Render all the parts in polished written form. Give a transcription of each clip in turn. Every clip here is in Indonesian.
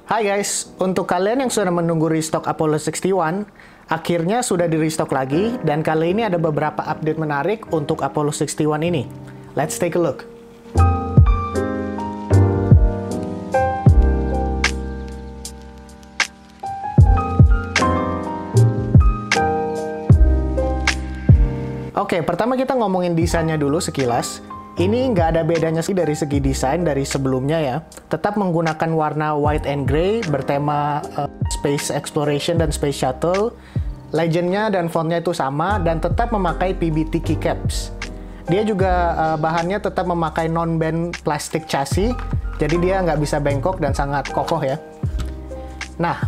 Hai guys, untuk kalian yang sudah menunggu restock Apollo 61, akhirnya sudah di restock lagi, dan kali ini ada beberapa update menarik untuk Apollo 61 ini. Let's take a look. Oke, pertama kita ngomongin desainnya dulu sekilas. Ini nggak ada bedanya sih dari segi desain dari sebelumnya ya. Tetap menggunakan warna white and gray bertema space exploration dan space shuttle. Legendnya dan fontnya itu sama dan tetap memakai PBT keycaps. Dia juga bahannya tetap memakai non-bend plastic chassis. Jadi dia nggak bisa bengkok dan sangat kokoh ya. Nah,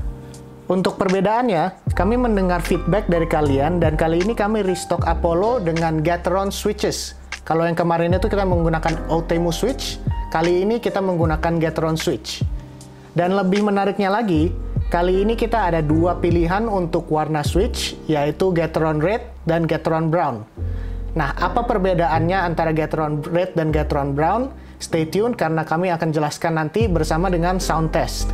untuk perbedaannya, kami mendengar feedback dari kalian dan kali ini kami restock Apollo dengan Gateron switches. Kalau yang kemarin itu kita menggunakan Outemu switch, kali ini kita menggunakan Gateron switch. Dan lebih menariknya lagi, kali ini kita ada dua pilihan untuk warna switch, yaitu Gateron red dan Gateron brown. Nah, apa perbedaannya antara Gateron red dan Gateron brown? Stay tune karena kami akan jelaskan nanti bersama dengan sound test.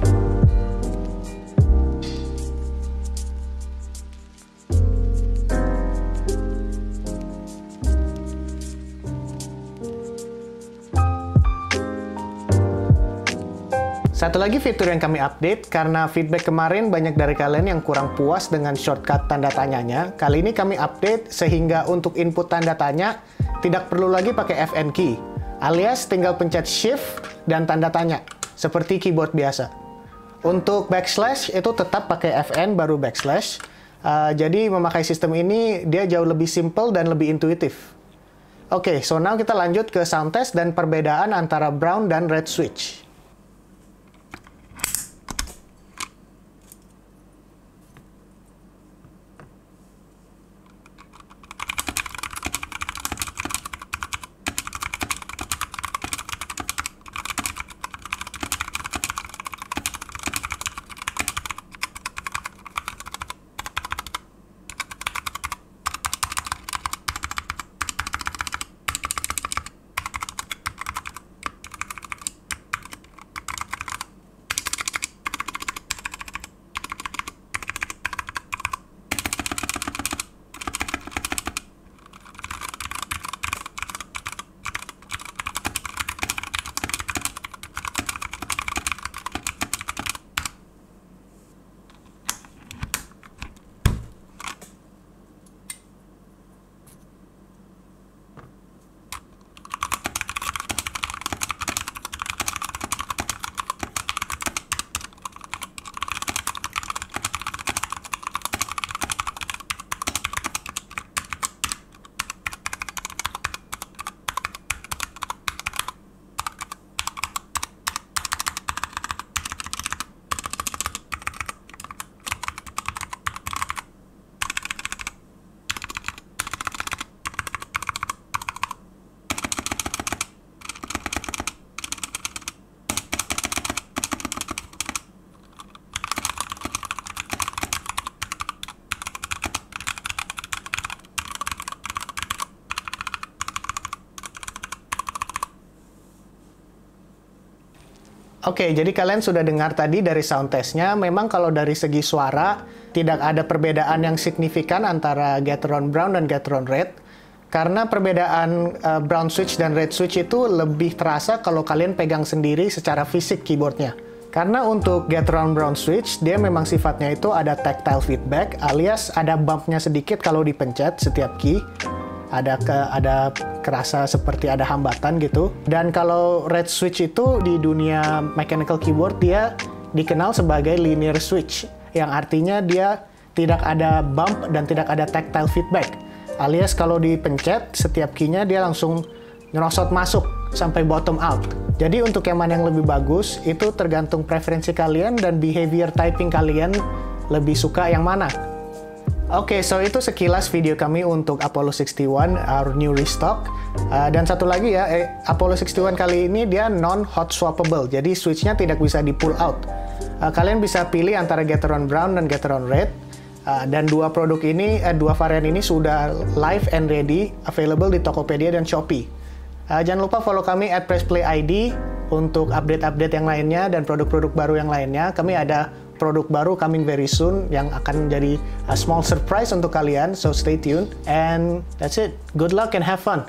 Satu lagi fitur yang kami update, karena feedback kemarin banyak dari kalian yang kurang puas dengan shortcut tanda tanyanya. Kali ini kami update sehingga untuk input tanda tanya tidak perlu lagi pakai FN key, alias tinggal pencet shift dan tanda tanya, seperti keyboard biasa. Untuk backslash itu tetap pakai FN baru backslash, jadi memakai sistem ini dia jauh lebih simple dan lebih intuitif. Oke, so now kita lanjut ke sound test dan perbedaan antara brown dan red switch. Oke, jadi kalian sudah dengar tadi dari sound testnya, memang kalau dari segi suara, tidak ada perbedaan yang signifikan antara Gateron brown dan Gateron red, karena perbedaan brown switch dan red switch itu lebih terasa kalau kalian pegang sendiri secara fisik keyboardnya. Karena untuk Gateron brown switch, dia memang sifatnya itu ada tactile feedback, alias ada bumpnya sedikit kalau dipencet setiap key. Ada kerasa seperti ada hambatan gitu. Dan kalau red switch itu di dunia mechanical keyboard dia dikenal sebagai linear switch, yang artinya dia tidak ada bump dan tidak ada tactile feedback. Alias kalau dipencet setiap key-nya dia langsung nyerosot masuk sampai bottom out. Jadi untuk yang mana yang lebih bagus itu tergantung preferensi kalian dan behavior typing kalian lebih suka yang mana. Oke, so itu sekilas video kami untuk Apollo 61, our new restock. Dan satu lagi ya, Apollo 61 kali ini dia non-hot swappable, jadi switch-nya tidak bisa di pull out. Kalian bisa pilih antara Gateron Brown dan Gateron Red. Dan dua produk ini, dua varian ini sudah live and ready, available di Tokopedia dan Shopee. Jangan lupa follow kami @PressPlayID untuk update-update yang lainnya dan produk-produk baru yang lainnya. Kami ada produk baru coming very soon yang akan menjadi a small surprise untuk kalian, so stay tuned. And that's it. Good luck and have fun.